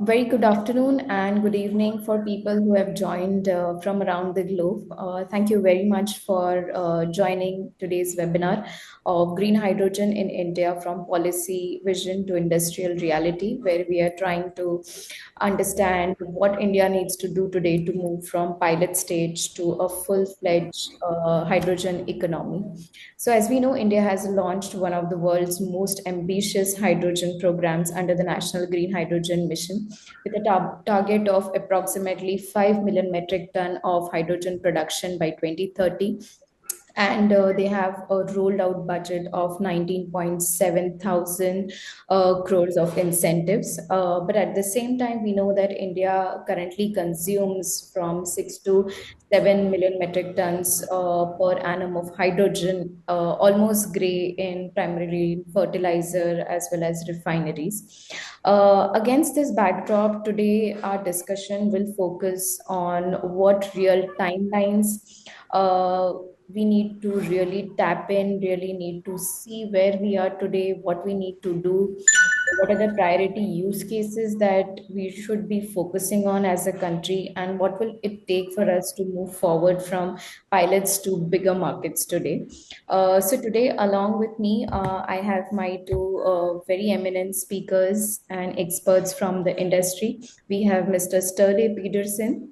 Very good afternoon and good evening for people who have joined from around the globe. Thank you very much for joining today's webinar of Green Hydrogen in India from Policy Vision to Industrial Reality, where we are trying to understand what India needs to do today to move from pilot stage to a full-fledged hydrogen economy. So, as we know, India has launched one of the world's most ambitious hydrogen programs under the National Green Hydrogen Mission, with a target of approximately 5 million metric ton of hydrogen production by 2030, and they have a rolled out budget of 19.7 thousand crores of incentives. But at the same time, we know that India currently consumes from 6 to 7 million metric tons per annum of hydrogen, almost gray in primarily fertilizer as well as refineries. Against this backdrop, today our discussion will focus on what real timelines we need to really tap in, really need to see where we are today, what we need to do, what are the priority use cases that we should be focusing on as a country, and what will it take for us to move forward from pilots to bigger markets today. So today, along with me, I have my two very eminent speakers and experts from the industry. We have Mr. Sturle Pedersen.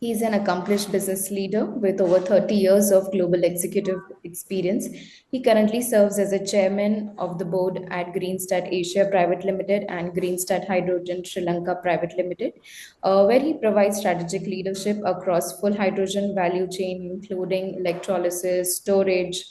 He's an accomplished business leader with over 30 years of global executive experience. He currently serves as a chairman of the board at Greenstat Asia Private Limited and Greenstat Hydrogen Sri Lanka Private Limited, where he provides strategic leadership across full hydrogen value chain, including electrolysis, storage,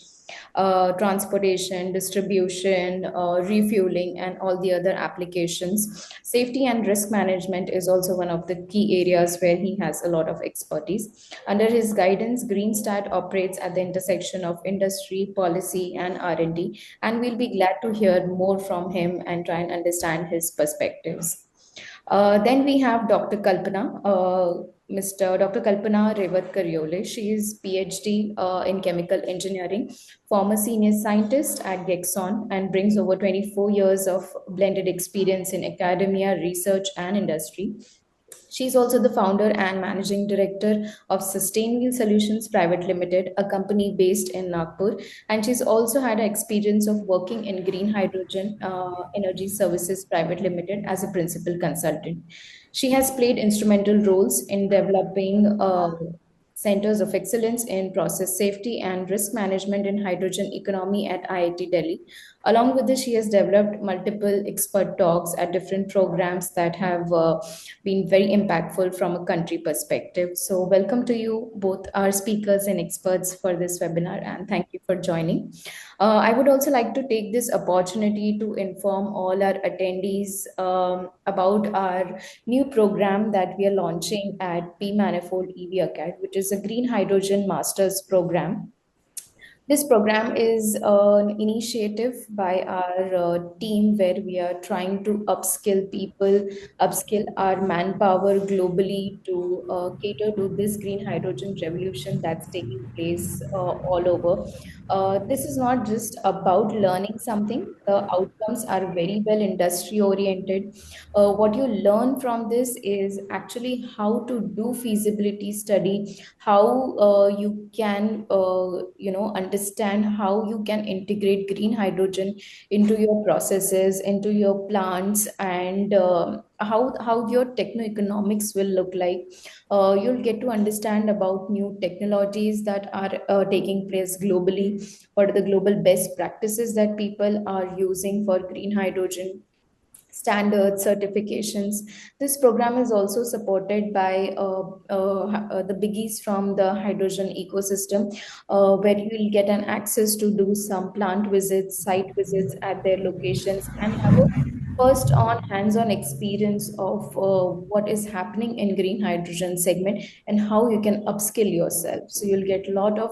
transportation, distribution, refueling, and all the other applications. Safety and risk management is also one of the key areas where he has a lot of expertise. Under his guidance, Greenstat operates at the intersection of industry, policy, and R&D, and we'll be glad to hear more from him and try and understand his perspectives. Then we have Dr. Kalpana, Mr. Dr. Kalpana Rewatkar Yeole. She is PhD in chemical engineering, former senior scientist at Gexon, and brings over 24 years of blended experience in academia, research, and industry. She's also the founder and managing director of Sustainwheel Solutions Private Limited, a company based in Nagpur. And she's also had experience of working in Green Hydrogen Energy Services Private Limited as a principal consultant. She has played instrumental roles in developing centers of excellence in process safety and risk management in hydrogen economy at IIT Delhi. Along with this, she has developed multiple expert talks at different programs that have been very impactful from a country perspective. So, welcome to you, both our speakers and experts, for this webinar, and thank you for joining. I would also like to take this opportunity to inform all our attendees about our new program that we are launching at P Manifold EV Acad, which is a Green Hydrogen Masters program. This program is an initiative by our team where we are trying to upskill people, upskill our manpower globally to cater to this green hydrogen revolution that's taking place all over. This is not just about learning something. The outcomes are very well industry oriented. What you learn from this is actually how to do feasibility study, how you can understand how you can integrate green hydrogen into your processes, into your plants, and how your techno economics will look like. You'll get to understand about new technologies that are taking place globally, what are the global best practices that people are using for green hydrogen, standards, certifications. This program is also supported by the biggies from the hydrogen ecosystem, where you will get an access to do some plant visits, site visits at their locations, and have a first on hands-on experience of what is happening in green hydrogen segment and how you can upskill yourself. So you'll get a lot of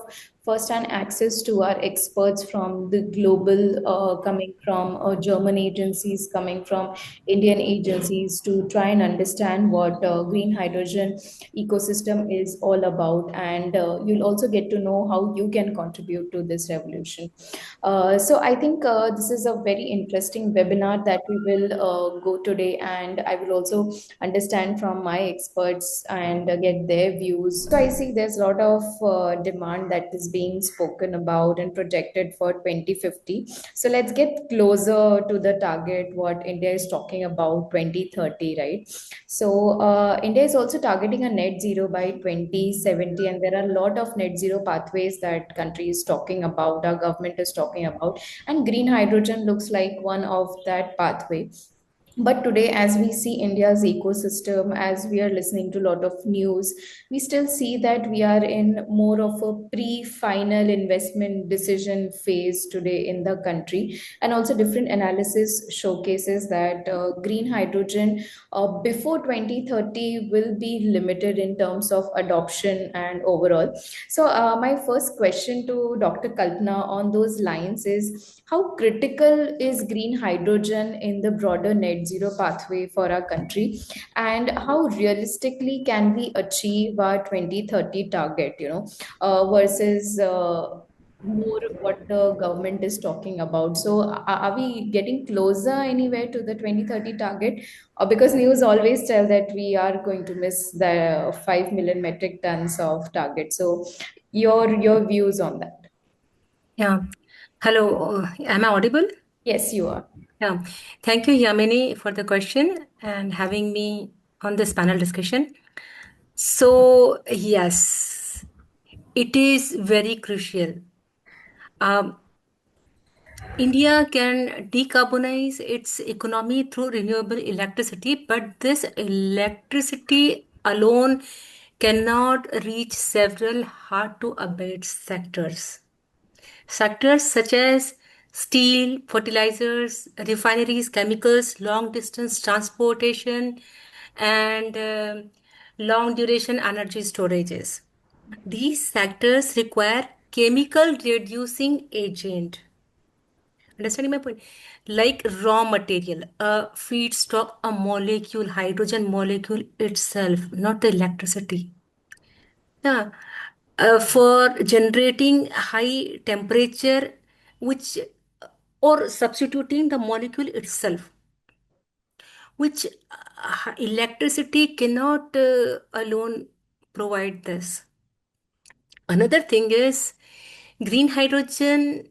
first-hand access to our experts from the global, coming from German agencies, coming from Indian agencies, to try and understand what green hydrogen ecosystem is all about. And you'll also get to know how you can contribute to this revolution. So I think this is a very interesting webinar that we will go today, and I will also understand from my experts and get their views. So I see there's a lot of demand that is being spoken about and projected for 2050. So let's get closer to the target what India is talking about, 2030, right? So India is also targeting a net zero by 2070, and there are a lot of net zero pathways that country is talking about, our government is talking about, and green hydrogen looks like one of that pathway. But today, as we see India's ecosystem, as we are listening to a lot of news, we still see that we are in more of a pre-final investment decision phase today in the country. And also different analysis showcases that green hydrogen before 2030 will be limited in terms of adoption and overall. So my first question to Dr. Kalpana on those lines is, how critical is green hydrogen in the broader net zero pathway for our country, and how realistically can we achieve our 2030 target, versus more what the government is talking about? So are we getting closer anywhere to the 2030 target? Because news always tell that we are going to miss the 5 million metric tons of target. So your views on that? Yeah. Hello. Am I audible? Yes, you are. Yeah. Thank you, Yamini, for the question and having me on this panel discussion. So, yes, it is very crucial. Um, India can decarbonize its economy through renewable electricity, but this electricity alone cannot reach several hard to abate sectors. Sectors such as steel, fertilizers, refineries, chemicals, long distance transportation, and long duration energy storages. These sectors require chemical reducing agent. Understanding my point? Like raw material, a feedstock, a molecule, hydrogen molecule itself, not the electricity. Yeah, for generating high temperature, which or substituting the molecule itself, which electricity cannot alone provide this. Another thing is green hydrogen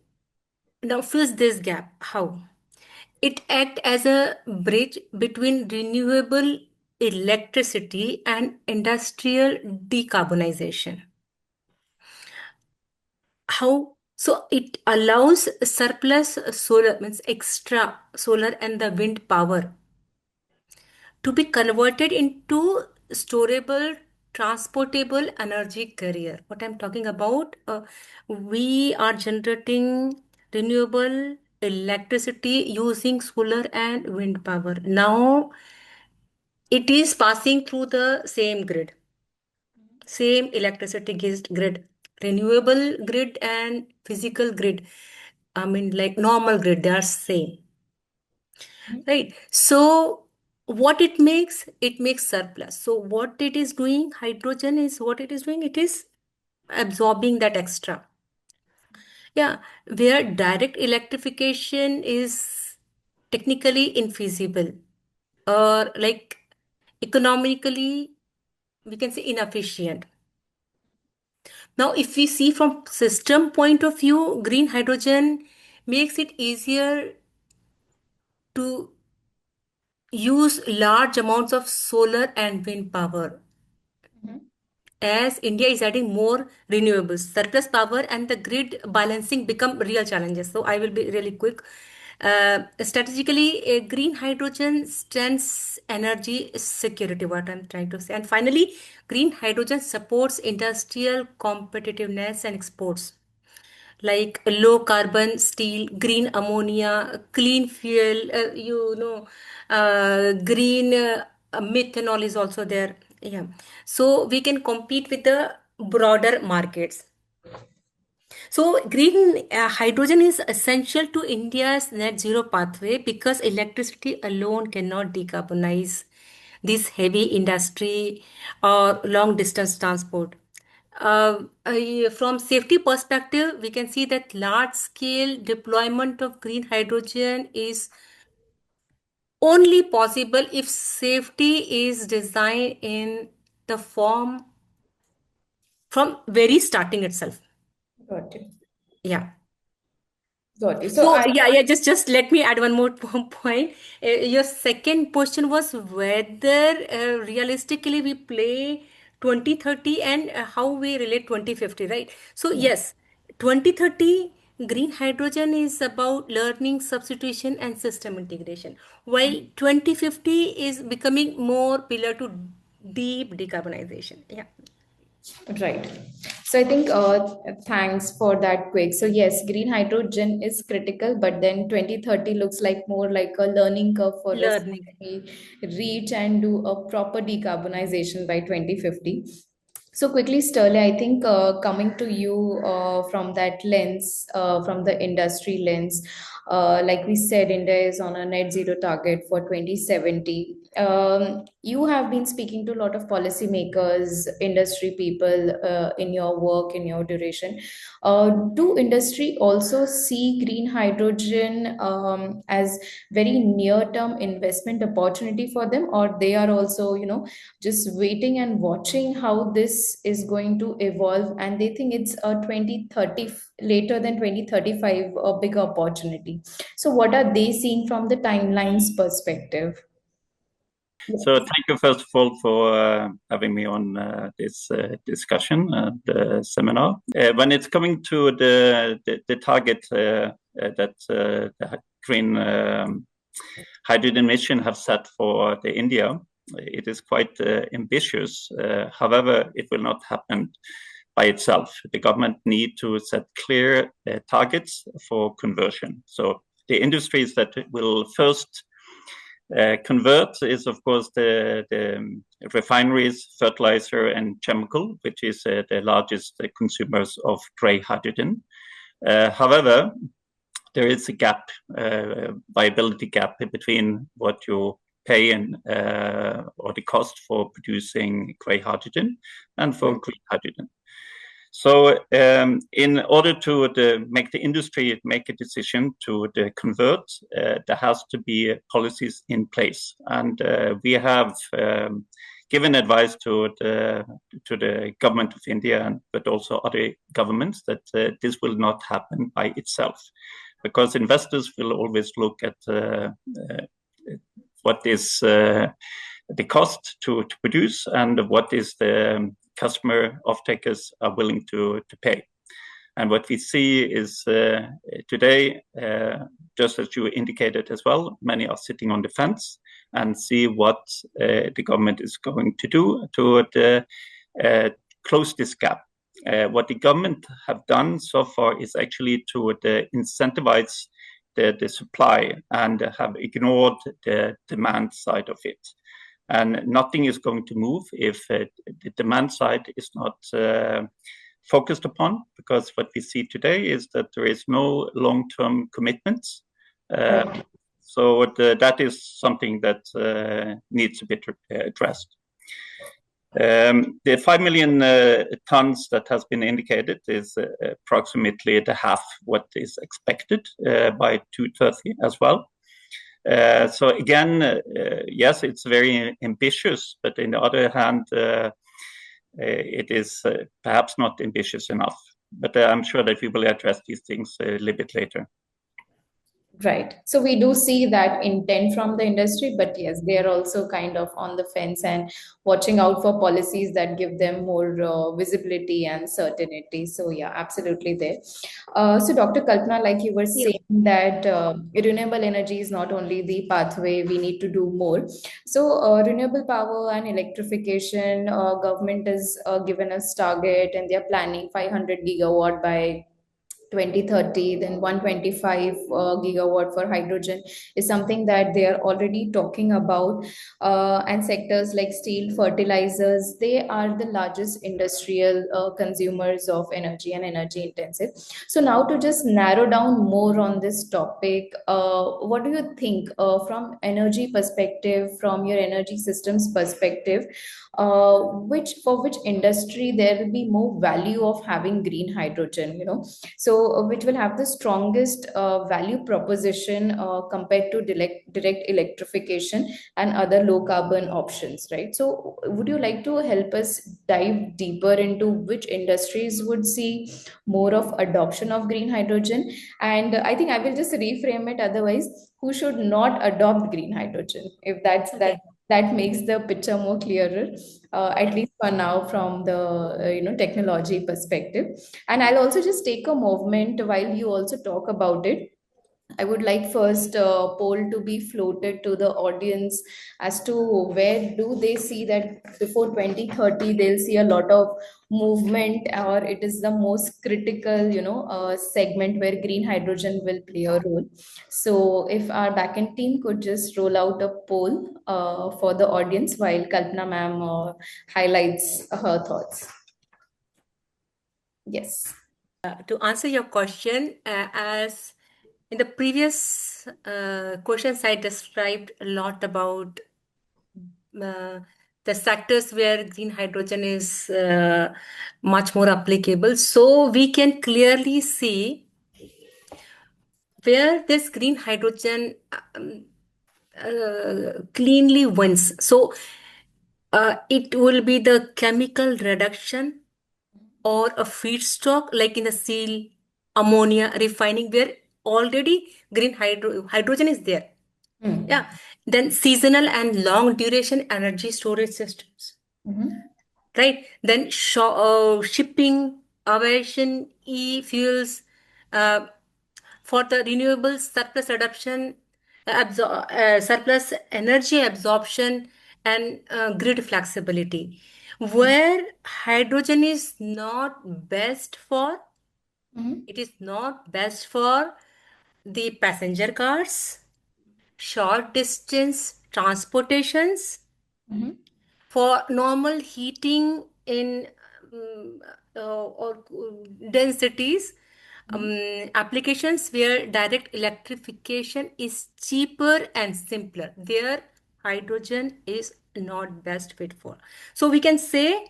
now fills this gap. How? It acts as a bridge between renewable electricity and industrial decarbonization. How? So it allows surplus solar, means extra solar and the wind power, to be converted into storable, transportable energy carrier. What I'm talking about, we are generating renewable electricity using solar and wind power. Now it is passing through the same grid, same electricity grid, renewable grid and physical grid. I mean, like normal grid, they are same, right? So what it makes surplus. So what it is doing, hydrogen is what it is doing, it is absorbing that extra. Yeah, where direct electrification is technically infeasible, or like economically we can say inefficient. Now, if we see from system point of view, green hydrogen makes it easier to use large amounts of solar and wind power, Mhm. as India is adding more renewables. Surplus power and the grid balancing become real challenges. So I will be really quick. Strategically, green hydrogen strengthens energy security, what I'm trying to say. And finally, green hydrogen supports industrial competitiveness and exports, like low carbon steel, green ammonia, clean fuel, green methanol is also there. Yeah. So we can compete with the broader markets. So green hydrogen is essential to India's net zero pathway because electricity alone cannot decarbonize this heavy industry or long distance transport. From safety perspective, we can see that large scale deployment of green hydrogen is only possible if safety is designed in the form from very starting itself. Got you. Yeah. Got you. So So I yeah, just let me add one more point. Your second question was whether realistically we play 2030 and how we relate 2050, right? So yes, 2030 green hydrogen is about learning, substitution, and system integration, while 2050 is becoming more pillar to deep decarbonization. Yeah, Right. So I think thanks for that quick. So yes, green hydrogen is critical, but then 2030 looks like more like a learning curve for us. learning. We reach and do a proper decarbonization by 2050. So quickly, Sterling, I think coming to you from that lens, from the industry lens, like we said, India is on a net zero target for 2070. You have been speaking to a lot of policymakers, industry people in your work, in your duration. Do industry also see green hydrogen as very near-term investment opportunity for them, or they are also, just waiting and watching how this is going to evolve, and they think it's a 2030 later than 2035 a bigger opportunity? So what are they seeing from the timelines perspective? So thank you first of all for having me on this discussion, the seminar. When it's coming to the target that the green hydrogen mission have set for the India, it is quite ambitious. However, it will not happen by itself. The government need to set clear targets for conversion. So the industries that will first convert is, of course, the refineries, fertilizer, and chemical, which is the largest consumers of gray hydrogen. However, there is a gap, viability gap between what you pay and or the cost for producing gray hydrogen and for green hydrogen. So in order to make the industry make a decision to convert, there has to be policies in place. And we have given advice to the government of India, but also other governments, that this will not happen by itself. Because investors will always look at what is the cost to produce and what is the customer off-takers are willing to pay. And what we see is today, just as you indicated as well, many are sitting on the fence and see what the government is going to do to close this gap. What the government have done so far is actually to incentivize the supply and have ignored the demand side of it. And nothing is going to move if the demand side is not focused upon, because what we see today is that there is no long-term commitments. So that is something that needs to be addressed. The 5 million tons that has been indicated is approximately the half what is expected by 2030 as well. So again, yes, it's very ambitious, but on the other hand, it is perhaps not ambitious enough. But I'm sure that we will address these things a little bit later. Right. So we do see that intent from the industry, but yes, they are also kind of on the fence and watching out for policies that give them more visibility and certainty. So yeah, absolutely there. So Dr. Kalpana, like you were Yeah. saying that renewable energy is not only the pathway, we need to do more. So renewable power and electrification, government has given us target and they're planning 500 gigawatt by 2030, then 125 gigawatt for hydrogen is something that they are already talking about. And sectors like steel, fertilizers, they are the largest industrial consumers of energy and energy intensive. So now to just narrow down more on this topic, what do you think from energy perspective, from your energy systems perspective, which for which industry there will be more value of having green hydrogen, so which will have the strongest value proposition compared to direct electrification and other low carbon options, right? So would you like to help us dive deeper into which industries would see more of adoption of green hydrogen? And I think I will just reframe it otherwise, who should not adopt green hydrogen, if Okay. that makes the picture more clearer, at least for now, from the technology perspective. And I'll also just take a moment while you also talk about it. I would like first poll to be floated to the audience as to where do they see that before 2030 they'll see a lot of movement, or it is the most critical segment where green hydrogen will play a role. So if our backend team could just roll out a poll for the audience while Kalpana ma'am highlights her thoughts. Yes. To answer your question, as in the previous questions, I described a lot about the sectors where green hydrogen is much more applicable. So we can clearly see where this green hydrogen cleanly wins. So it will be the chemical reduction or a feedstock like in the steel, ammonia refining, where already green hydrogen is there. Hmm. Yeah. Then seasonal and long duration energy storage systems. Mhm. Right. Then shipping, aviation, e-fuels, for the renewable surplus adoption, surplus energy absorption, and grid flexibility. Where hydrogen is not best for, Mhm. it is not best for the passenger cars, short distance transportations, Mhm. for normal heating in um, or dense cities, applications where direct electrification is cheaper and simpler, there hydrogen is not best fit for. So we can say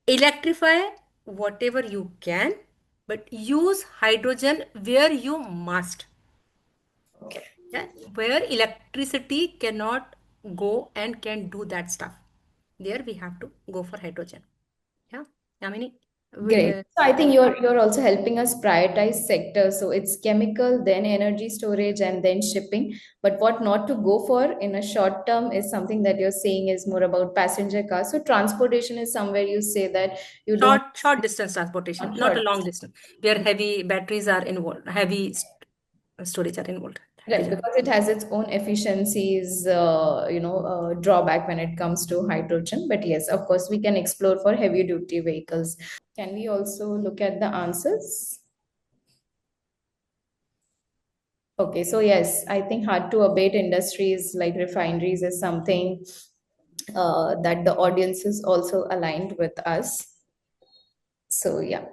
electrify whatever you can, but use hydrogen where you must. Okay. Yeah, where electricity cannot go and can do that stuff, there we have to go for hydrogen. Yeah, Yamini. Great. Uh, So I think you're also helping us prioritize sectors. So it's chemical, then energy storage, and then shipping. But what not to go for in a short term is something that you're saying is more about passenger cars. So transportation is somewhere you say that you don't short distance transportation, not a short. long distance, where heavy batteries are involved, heavy storage are involved. Right, Hydrogen. because it has its own efficiencies, drawback when it comes to hydrogen. But yes, of course, we can explore for heavy duty vehicles. Can we also look at the answers? Okay, so yes, I think hard to abate industries like refineries is something that the audience is also aligned with us. So yeah.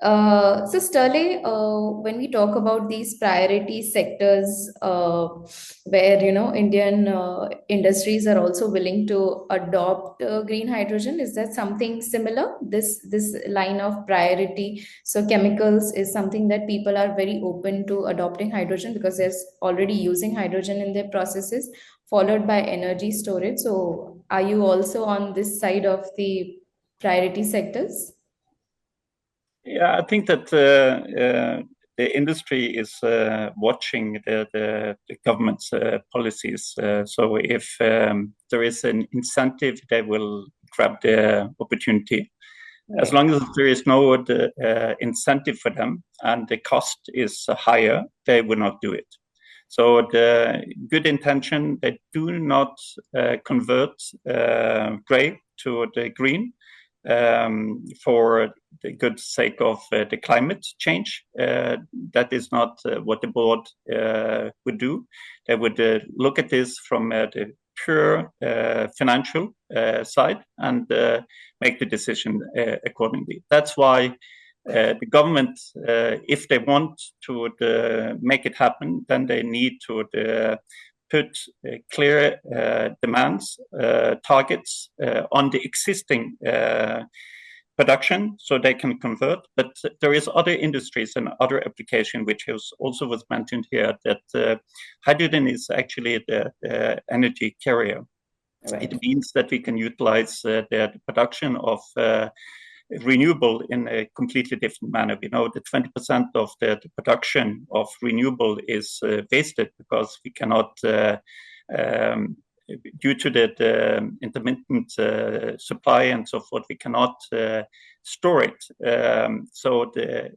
So Sterling, when we talk about these priority sectors, where Indian industries are also willing to adopt green hydrogen, is that something similar? This line of priority. So chemicals is something that people are very open to adopting hydrogen because they're already using hydrogen in their processes, followed by energy storage. So are you also on this side of the priority sectors? Yeah, I think that the industry is watching the government's policies. So if there is an incentive, they will grab the opportunity. As Right. long as there is no incentive for them and the cost is higher, they will not do it. So the good intention, they do not convert gray to the green. for the good sake of the climate change. That is not what the board would do. They would look at this from the pure financial side and make the decision accordingly. That's why the government, if they want to make it happen, then they need to put clear demands, targets on the existing production so they can convert. But there is other industries and other application which also was mentioned here, that hydrogen is actually the energy carrier. Right. It means that we can utilize the production of renewable in a completely different manner. We know that 20% of the production of renewable is wasted because we cannot, due to the intermittent supply and so forth, we cannot store it. So the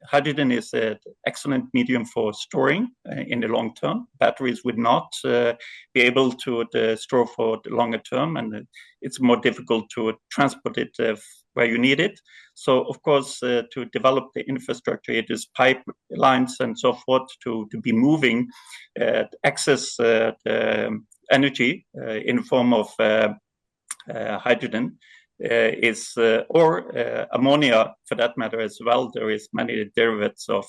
hydrogen is an excellent medium for storing in the long term. Batteries would not be able to store for the longer term, and it's more difficult to transport it where you need it. So, of course, to develop the infrastructure, it is pipelines and so forth to be moving excess energy in the form of hydrogen. Or ammonia for that matter as well. There is many derivatives of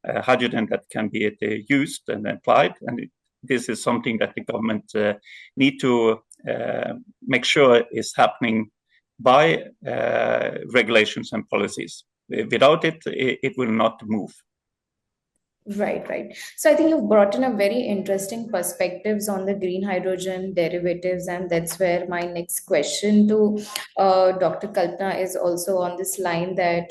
hydrogen that can be used and applied, and this is something that the government need to make sure is happening by regulations and policies. Without it, it will not move. Right. So I think you've brought in a very interesting perspectives on the green hydrogen derivatives, and that's where my next question to Dr. Kalpana is also on this line, that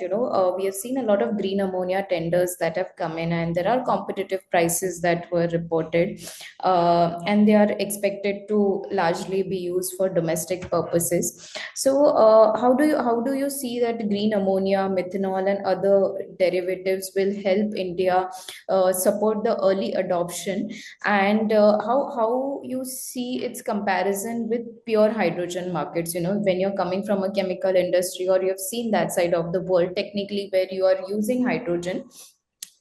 we have seen a lot of green ammonia tenders that have come in, and there are competitive prices that were reported, and they are expected to largely be used for domestic purposes. So how do you see that green ammonia, methanol, and other derivatives will help India support the early adoption, and how you see its comparison with pure hydrogen markets, when you're coming from a chemical industry, or you've seen that side of the world technically where you are using hydrogen.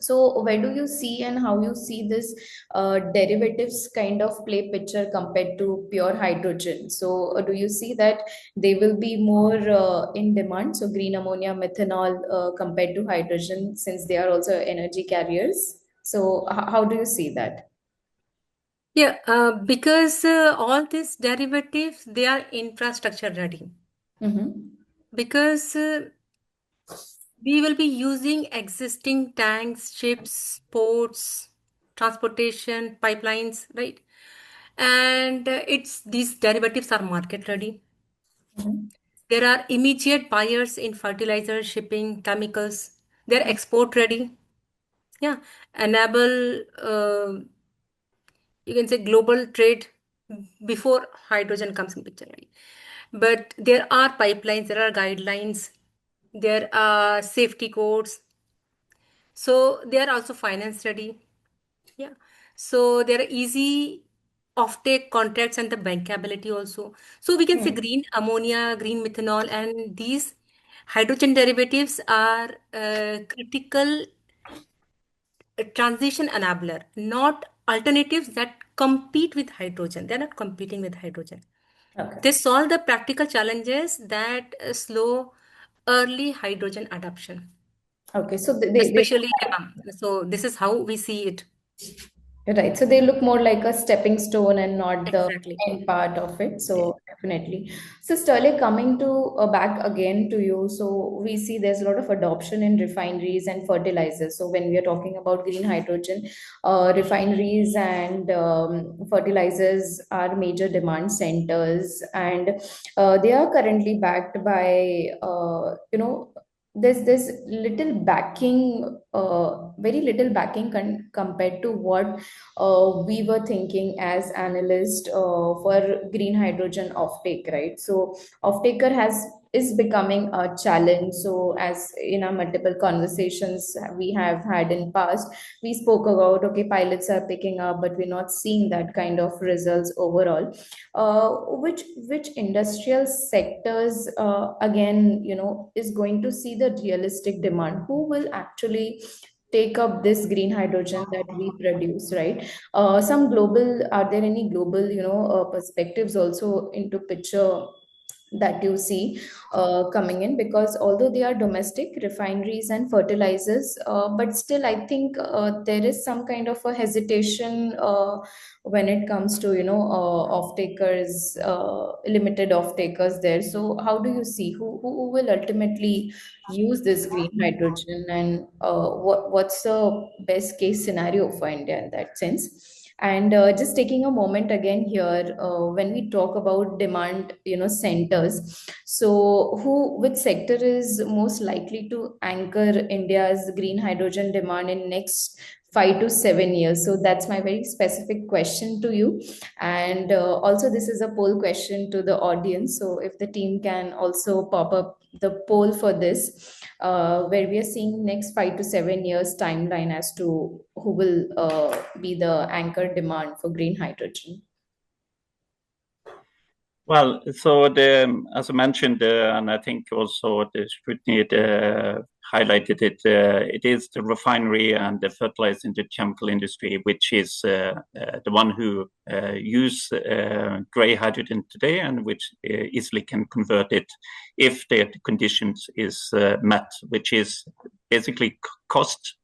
So where do you see and how you see this derivatives kind of play picture compared to pure hydrogen? So do you see that they will be more in demand? So green ammonia, methanol compared to hydrogen, since they are also energy carriers. So how do you see that? Yeah, because all these derivatives, they are infrastructure ready. Mm-hmm. Because we will be using existing tanks, ships, ports, transportation, pipelines, right? And these derivatives are market ready. Mm-hmm. There are immediate buyers in fertilizers, shipping, chemicals. They're export ready. Yeah, enable you can say global trade before hydrogen comes in picture, right? But there are pipelines, there are guidelines, there are safety codes. So they are also finance ready. Yeah. So there are easy offtake contracts and the bankability also. So we can say green ammonia, green methanol, and these hydrogen derivatives are critical transition enabler, not alternatives that compete with hydrogen. They're not competing with hydrogen. Okay. They solve the practical challenges that slow early hydrogen adoption. Okay. So Especially, so this is how we see it. right. So they look more like a stepping stone and not the Exactly. end part of it. Yeah. So definitely. So Sterling, coming to back again to you. So we see there's a lot of adoption in refineries and fertilizers. So when we are talking about green hydrogen, refineries and fertilizers are major demand centers, and they are currently backed by there's little backing, very little backing compared to what we were thinking as analysts for green hydrogen offtake, right? So offtaker has is becoming a challenge. So as in our multiple conversations we have had in past, we spoke about, okay, pilots are picking up, but we're not seeing that kind of results overall. Which industrial sectors again, is going to see the realistic demand? Who will actually take up this green hydrogen that we produce, right? Some global, are there any global, perspectives also into picture that you see coming in? Because although they are domestic refineries and fertilizers, but still I think there is some kind of a hesitation when it comes to, off takers, limited off takers there. So how do you see who will ultimately use this green hydrogen, and what's the best case scenario for India in that sense? And just taking a moment again here, when we talk about demand, centers, so which sector is most likely to anchor India's green hydrogen demand in next 5 to 7 years? So that's my very specific question to you. And also, this is a poll question to the audience. So if the team can also pop up the poll for this, where we are seeing next 5 to 7 years timeline as to who will be the anchor demand for green hydrogen. Well, so as I mentioned, and I think also the scrutiny highlighted it, it is the refinery and the fertilizer and the chemical industry, which is the one who use gray hydrogen today, and which easily can convert it if the conditions is met, which is basically cost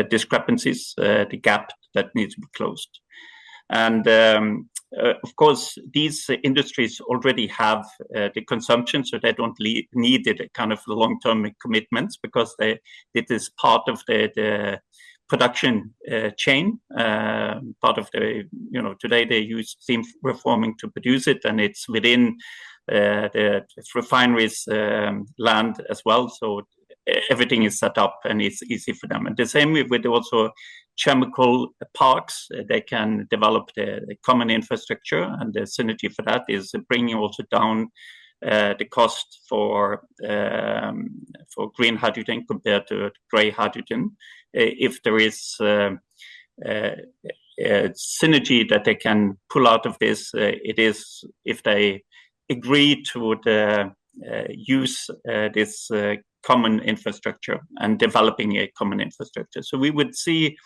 discrepancies, the gap that needs to be closed. And of course, these industries already have the consumption, so they don't need it kind of long-term commitments, because it is part of the production chain. Part of the, today they use steam reforming to produce it, and it's within the refineries land as well. So everything is set up and it's easy for them. And the same with also chemical parks. They can develop the common infrastructure, and the synergy for that is bringing also down the cost for green hydrogen compared to gray hydrogen. If there is synergy that they can pull out of this, it is if they agree to use this common infrastructure and developing a common infrastructure. So we would see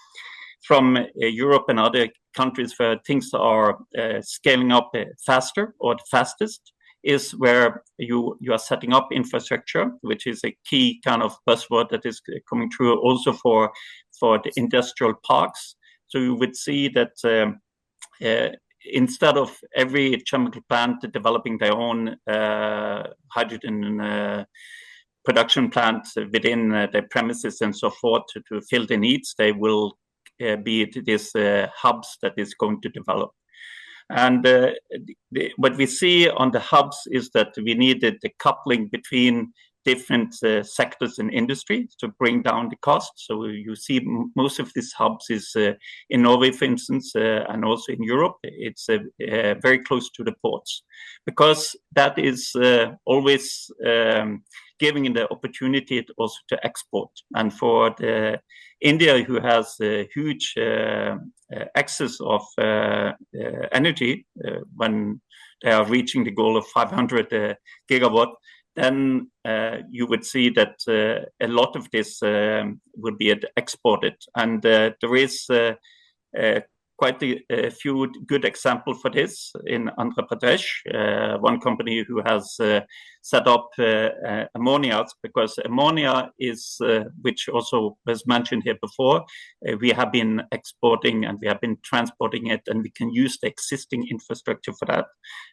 from Europe and other countries where things are scaling up faster or the fastest is where you are setting up infrastructure, which is a key kind of buzzword that is coming through also for the industrial parks. So you would see that instead of every chemical plant developing their own hydrogen production plant within their premises and so forth to fill the needs, they will be these hubs that is going to develop. And what we see on the hubs is that we needed the coupling between different sectors in industry to bring down the cost. So you see most of these hubs is in Norway, for instance, and also in Europe. It's very close to the ports, because that is always giving the opportunity also to export. And for India, who has a huge excess of energy when they are reaching the goal of 500 gigawatt, then you would see that a lot of this will be exported. And there is quite a few good examples for this in Andhra Pradesh. One company who has set up ammonia, because ammonia is, which also was mentioned here before, we have been exporting and we have been transporting it, and we can use the existing infrastructure for that.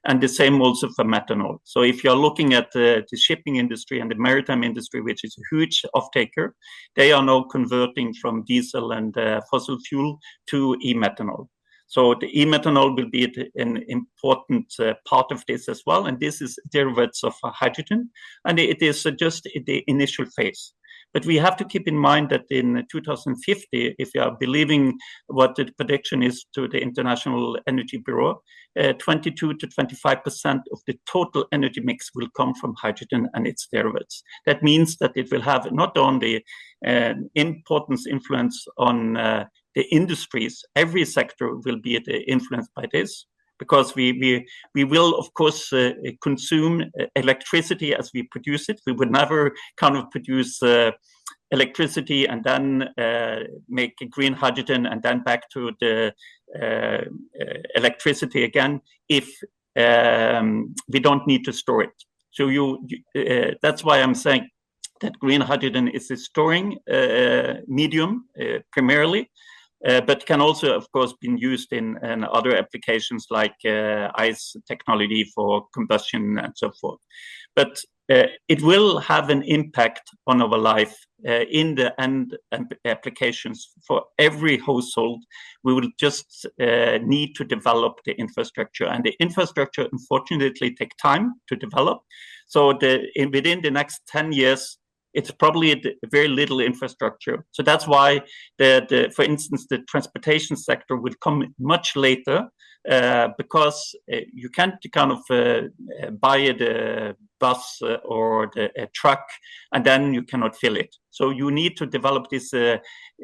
And the same also for methanol. So if you're looking at the shipping industry and the maritime industry, which is a huge off-taker, they are now converting from diesel and fossil fuel to e-methanol. So the e-methanol will be an important part of this as well. And this is derivatives of hydrogen. And it is just the initial phase. But we have to keep in mind that in 2050, if you are believing what the prediction is to the International Energy Bureau, 22 to 25% of the total energy mix will come from hydrogen and its derivatives. That means that it will have not only importance influence on the industries, every sector will be influenced by this, because we will, of course, consume electricity as we produce it. We would never kind of produce electricity and then make green hydrogen and then back to the electricity again if we don't need to store it. So that's why I'm saying that green hydrogen is a storing medium primarily, but can also, of course, be used in other applications like ICE technology for combustion and so forth. But it will have an impact on our life in the end applications for every household. We will just need to develop the infrastructure, and the infrastructure, unfortunately, take time to develop. So within the next 10 years, it's probably very little infrastructure. So that's why, for instance, the transportation sector will come much later, because you can't kind of buy the bus or a truck and then you cannot fill it. So you need to develop these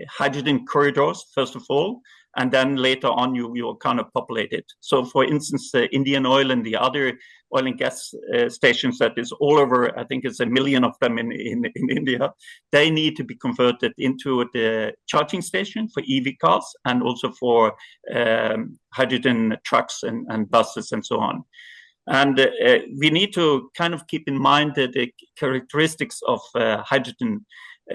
hydrogen corridors, first of all, and then later on you will kind of populate it. So for instance, Indian Oil and the other oil and gas stations that is all over, I think it's 1 million of them in India, they need to be converted into the charging station for EV cars and also for hydrogen trucks and buses and so on. And we need to kind of keep in mind the characteristics of hydrogen.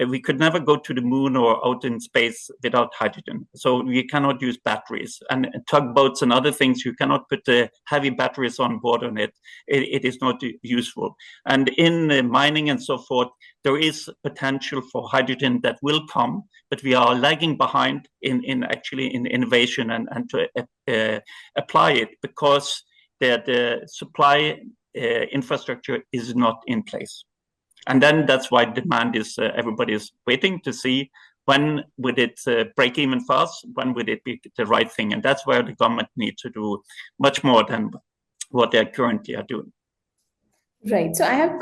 We could never go to the moon or out in space without hydrogen. So we cannot use batteries. And tugboats and other things, you cannot put heavy batteries on board on it. It is not useful. And in mining and so forth, there is potential for hydrogen that will come, but we are lagging behind in innovation and to apply it, because the supply infrastructure is not in place. And then that's why demand is, everybody is waiting to see when would it break even fast, when would it be the right thing. And that's where the government needs to do much more than what they currently are doing. Right. So I have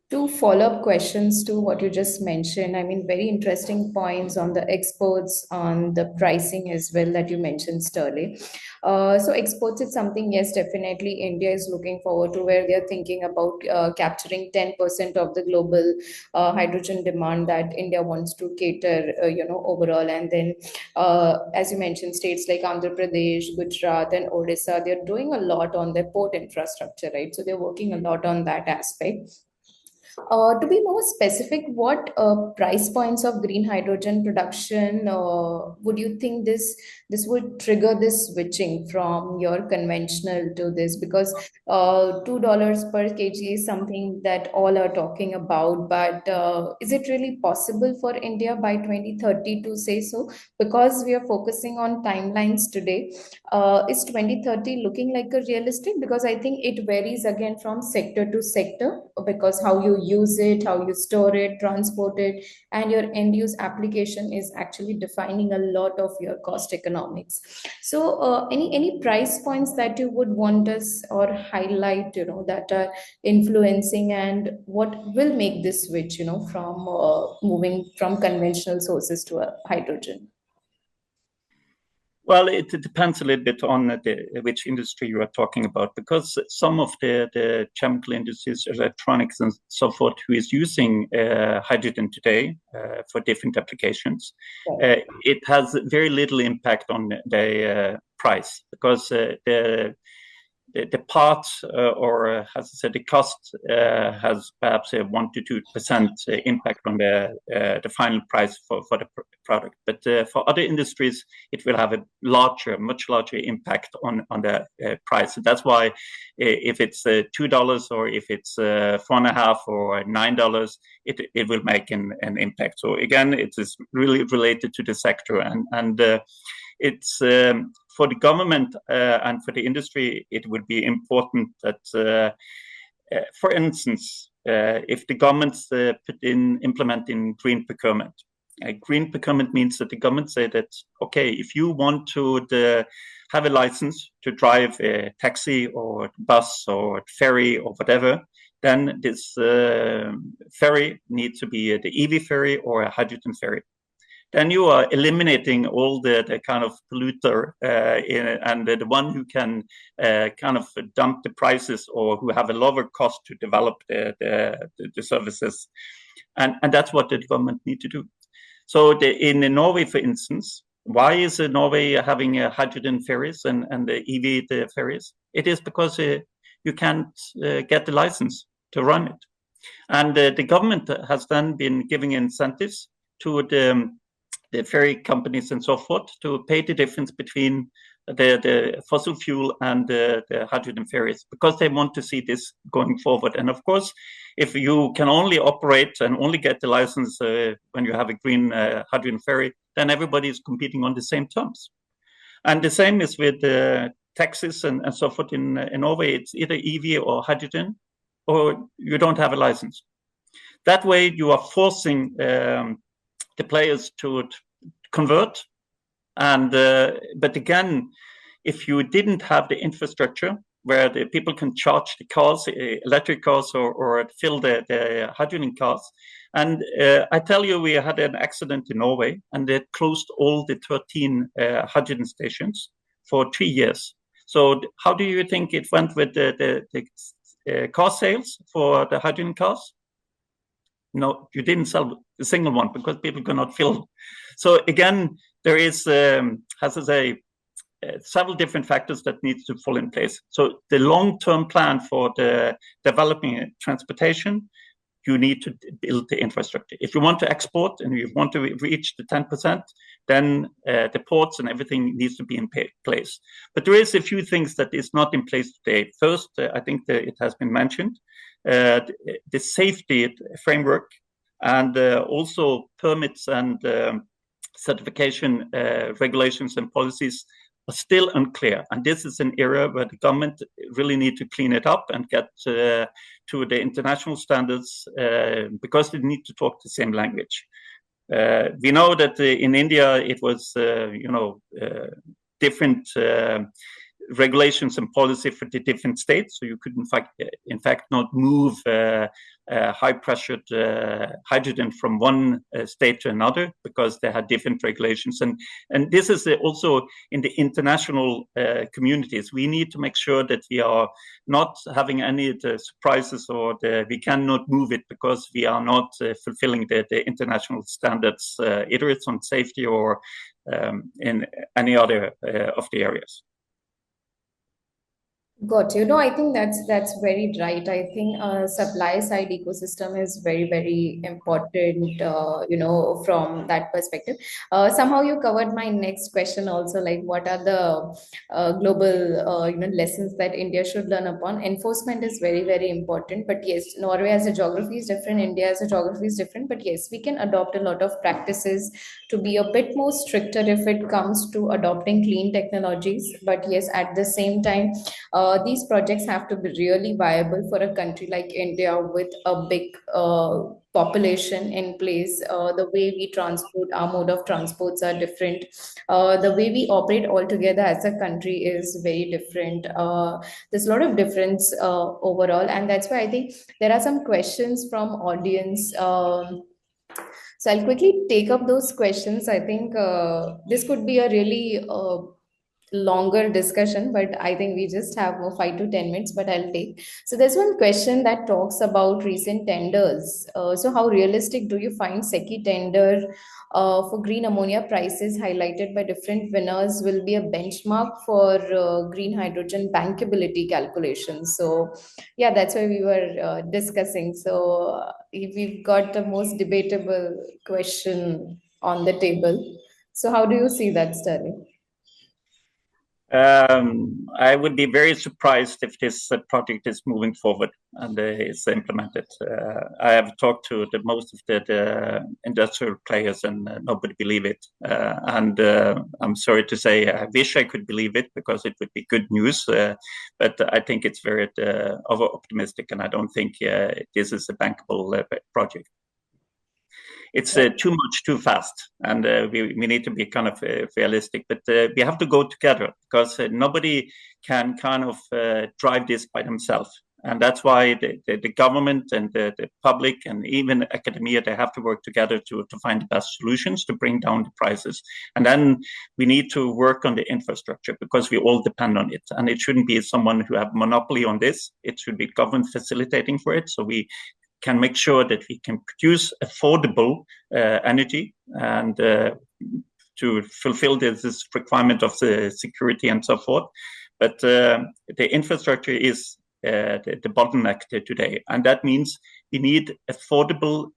two follow-up questions to what you just mentioned. I mean, very interesting points on the exports, on the pricing as well that you mentioned, Sturle. So exports is something, yes, definitely India is looking forward to, where they're thinking about capturing 10% of the global hydrogen demand that India wants to cater, overall. And then, as you mentioned, states like Andhra Pradesh, Gujarat, and Odisha, they're doing a lot on their port infrastructure, right? So they're working a lot on that aspect. To be more specific, what price points of green hydrogen production would you think this would trigger this switching from your conventional to this? Because $2 per kg is something that all are talking about, but is it really possible for India by 2030 to say so? Because we are focusing on timelines today. Is 2030 looking like a realistic? Because I think it varies again from sector to sector, because how you use it, how you store it, transport it, and your end use application is actually defining a lot of your cost economics. So any price points that you would want us or highlight, that are influencing, and what will make this switch, from moving from conventional sources to hydrogen? Well, it depends a little bit on which industry you are talking about, because some of the chemical industries, electronics and so forth, who is using hydrogen today for different applications, it has very little impact on the price, because the part, or as I said, the cost has perhaps a 1 to 2% impact on the final price for the product. But for other industries, it will have a much larger impact on the price. So that's why if it's $2 or if it's $4.50 or $9, it will make an impact. So again, it is really related to the sector, and it's for the government and for the industry, it would be important that, for instance, if the governments implementing green procurement. Green procurement means that the government say that, okay, if you want to have a license to drive a taxi or bus or ferry or whatever, then this ferry needs to be the EV ferry or a hydrogen ferry. Then you are eliminating all the kind of polluter and the one who can kind of dump the prices or who have a lower cost to develop the services. And that's what the government need to do. So in Norway, for instance, why is Norway having hydrogen ferries and the EV ferries? It is because you can't get the license to run it. And the government has then been giving incentives to the ferry companies and so forth to pay the difference between the fossil fuel and the hydrogen ferries, because they want to see this going forward. And of course, if you can only operate and only get the license when you have a green hydrogen ferry, then everybody is competing on the same terms. And the same is with taxis and so forth in Norway. It's either EV or hydrogen, or you don't have a license. That way, you are forcing the players to convert. And but again, if you didn't have the infrastructure where the people can charge the cars, electric cars, or fill the hydrogen cars, and I tell you, we had an accident in Norway, and they closed all the 13 hydrogen stations for 3 years. So how do you think it went with the car sales for the hydrogen cars? No, you didn't sell a single one because people cannot fill. So again, there is, as I say, several different factors that need to fall in place. So the long-term plan for the developing transportation, you need to build the infrastructure. If you want to export and you want to reach the 10%, then the ports and everything needs to be in place. But there is a few things that is not in place today. First, I think that it has been mentioned, the safety framework and also permits and certification regulations and policies are still unclear. And this is an area where the government really need to clean it up and get to the international standards because they need to talk the same language. We know that in India, it was, different regulations and policy for the different states. So you could, in fact, not move high-pressured hydrogen from one state to another because they had different regulations. And this is also in the international communities. We need to make sure that we are not having any of the surprises or we cannot move it because we are not fulfilling the international standards, either it's on safety or in any other of the areas. Got you. No, I think that's very right. I think supply side ecosystem is very, very important, from that perspective. Somehow you covered my next question also, like what are the global, lessons that India should learn upon. Enforcement is very, very important. But yes, Norway as a geography is different, India as a geography is different. But yes, we can adopt a lot of practices to be a bit more stricter if it comes to adopting clean technologies. But yes, at the same time, these projects have to be really viable for a country like India with a big population in place. The way we transport, our mode of transports are different. The way we operate altogether as a country is very different. There's a lot of difference overall, and that's why I think there are some questions from audience. So I'll quickly take up those questions. I think this could be a really longer discussion, but I think we just have 5 to 10 minutes, but I'll take. So there's one question that talks about recent tenders. So how realistic do you find SECI tender for green ammonia prices highlighted by different winners will be a benchmark for green hydrogen bankability calculations? So yeah, that's why we were discussing. So we've got the most debatable question on the table. So how do you see that, Sterling? I would be very surprised if this project is moving forward and is implemented. I have talked to most of the industrial players, and nobody believe it. And I'm sorry to say, I wish I could believe it because it would be good news. But I think it's very over optimistic, and I don't think this is a bankable project. It's too much, too fast, and we need to be kind of realistic. But we have to go together because nobody can kind of drive this by themselves. And that's why the government and the public and even academia, they have to work together to find the best solutions to bring down the prices. And then we need to work on the infrastructure because we all depend on it. And it shouldn't be someone who have monopoly on this. It should be government facilitating for it. So we can make sure that we can produce affordable energy and to fulfill this requirement of the security and so forth. But the infrastructure is the bottleneck today. And that means we need affordable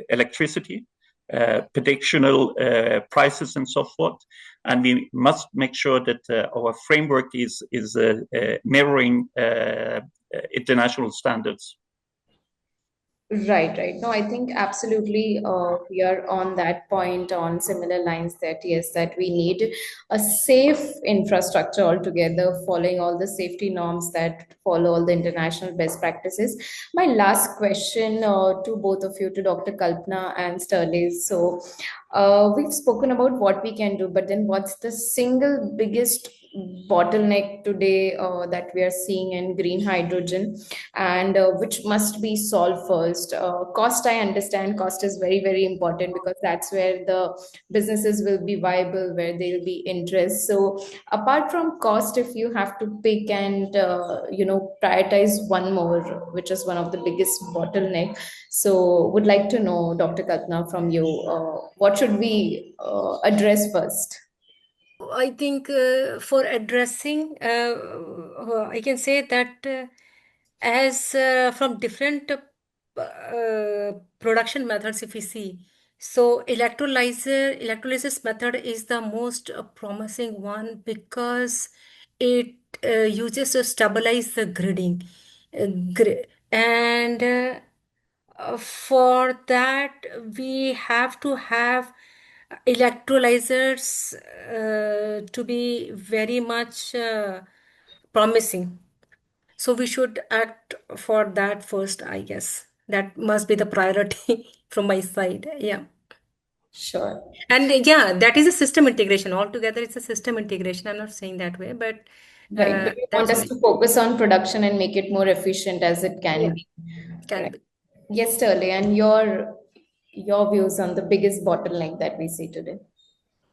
electricity, predictional prices and so forth. And we must make sure that our framework is mirroring international standards. Right. No, I think absolutely we are on that point on similar lines that yes, that we need a safe infrastructure altogether, following all the safety norms that follow all the international best practices. My last question to both of you, to Dr. Kalpana and Sturle. So we've spoken about what we can do, but then what's the single biggest bottleneck today that we are seeing in green hydrogen, and which must be solved first? Cost, I understand, cost is very, very important because that's where the businesses will be viable, where there'll be interest. So apart from cost, if you have to pick and prioritize one more, which is one of the biggest bottleneck, so would like to know, Dr. Katna, from you, what should we address first? I think for addressing, I can say that as from different production methods, if we see, so electrolysis method is the most promising one because it uses to stabilize the gridding, and for that we have to have electrolyzers to be very much promising. So we should act for that first, I guess. That must be the priority from my side. Yeah. Sure. And yeah, that is a system integration. Altogether, it's a system integration. I'm not saying that way, but Right. But you want that's us why. to focus on production and make it more efficient as it Yeah, can be. can Right. be. Yes, Sterling, and your views on the biggest bottleneck that we see today.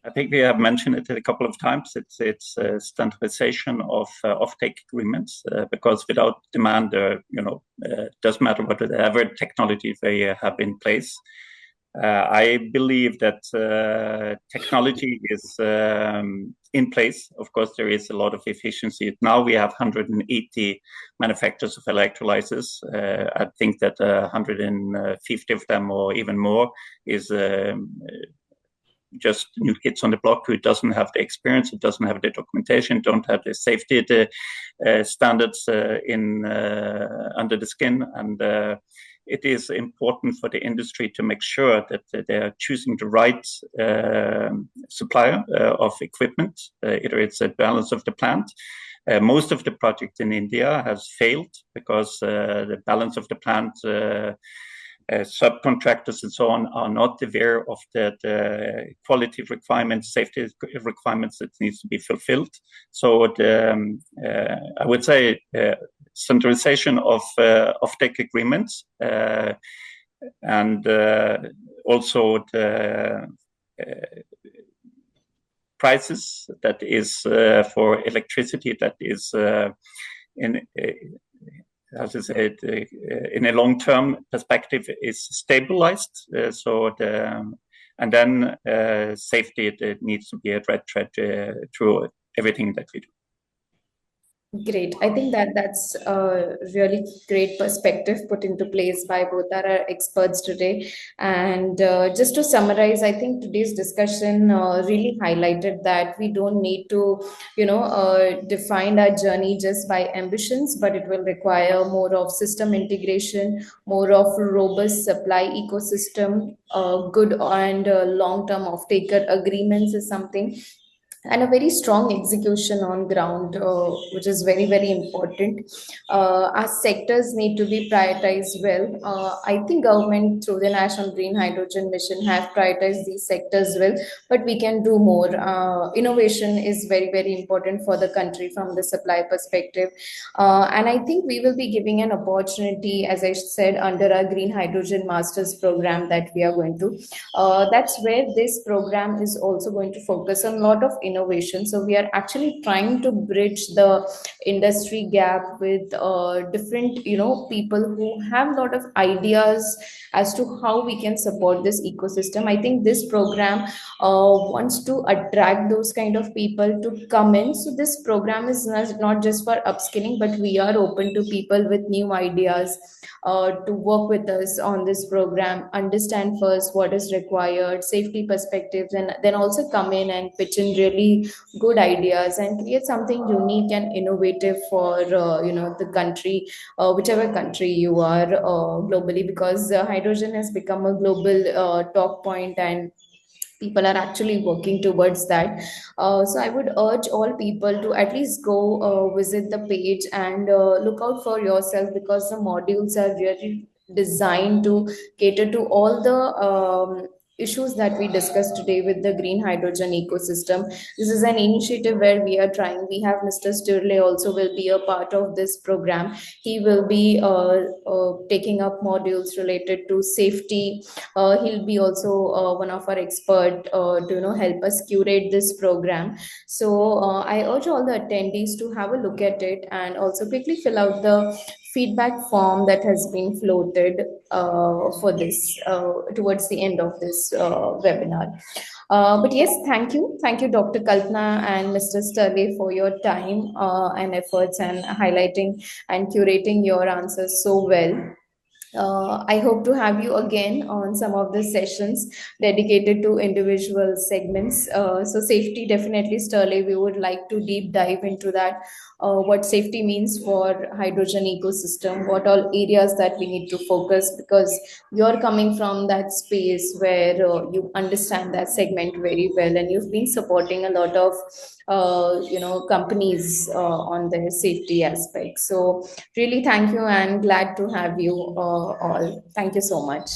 I think we have mentioned it a couple of times. It's standardization of offtake agreements because without demand, doesn't matter whatever technology they have in place. I believe that technology is in place. Of course, there is a lot of efficiency. Now we have 180 manufacturers of electrolyzers. I think that 150 of them or even more is just new kids on the block who doesn't have the experience, who doesn't have the documentation, don't have the safety standards under the skin. And it is important for the industry to make sure that they are choosing the right supplier of equipment. Either it's a balance of the plant. Most of the projects in India has failed because the balance of the plant subcontractors and so on are not aware of the quality requirements, safety requirements that needs to be fulfilled. So I would say centralization of offtake agreements and also the prices that is for electricity that is in a long-term perspective is stabilized. And then safety it needs to be a red thread through everything that we do. Great. I think that's a really great perspective put into place by both our experts today. And just to summarize, I think today's discussion really highlighted that we don't need to, define our journey just by ambitions, but it will require more of system integration, more of robust supply ecosystem, good and long-term off-taker agreements is something, and a very strong execution on ground, which is very, very important. Our sectors need to be prioritized well. I think government through the National Green Hydrogen Mission have prioritized these sectors well, but we can do more. Innovation is very, very important for the country from the supply perspective. And I think we will be giving an opportunity, as I said, under our Green Hydrogen Masters program that we are going to. That's where this program is also going to focus on a lot of innovation. So we are actually trying to bridge the industry gap with different, people who have a lot of ideas as to how we can support this ecosystem. I think this program wants to attract those kind of people to come in. So this program is not just for upskilling, but we are open to people with new ideas to work with us on this program, understand first what is required, safety perspectives, and then also come in and pitch in really good ideas and create something unique and innovative for the country, whichever country you are globally, because hydrogen has become a global talk point, and people are actually working towards that. So I would urge all people to at least go visit the page and look out for yourself, because the modules are really designed to cater to all the issues that we discussed today with the green hydrogen ecosystem. This is an initiative where we are trying. We have Mr. Sturle also will be a part of this program. He will be taking up modules related to safety. He'll be also one of our expert to help us curate this program. So I urge all the attendees to have a look at it and also quickly fill out the feedback form that has been floated for this towards the end of this webinar. But yes, thank you, Dr. Kalpana and Mr. Sturley, for your time and efforts and highlighting and curating your answers so well. I hope to have you again on some of the sessions dedicated to individual segments. So safety, definitely, Sterling, we would like to deep dive into that. What safety means for hydrogen ecosystem, what all areas that we need to focus, because you're coming from that space where you understand that segment very well, and you've been supporting a lot of companies on their safety aspects. So really, thank you, and glad to have you all. Thank you so much.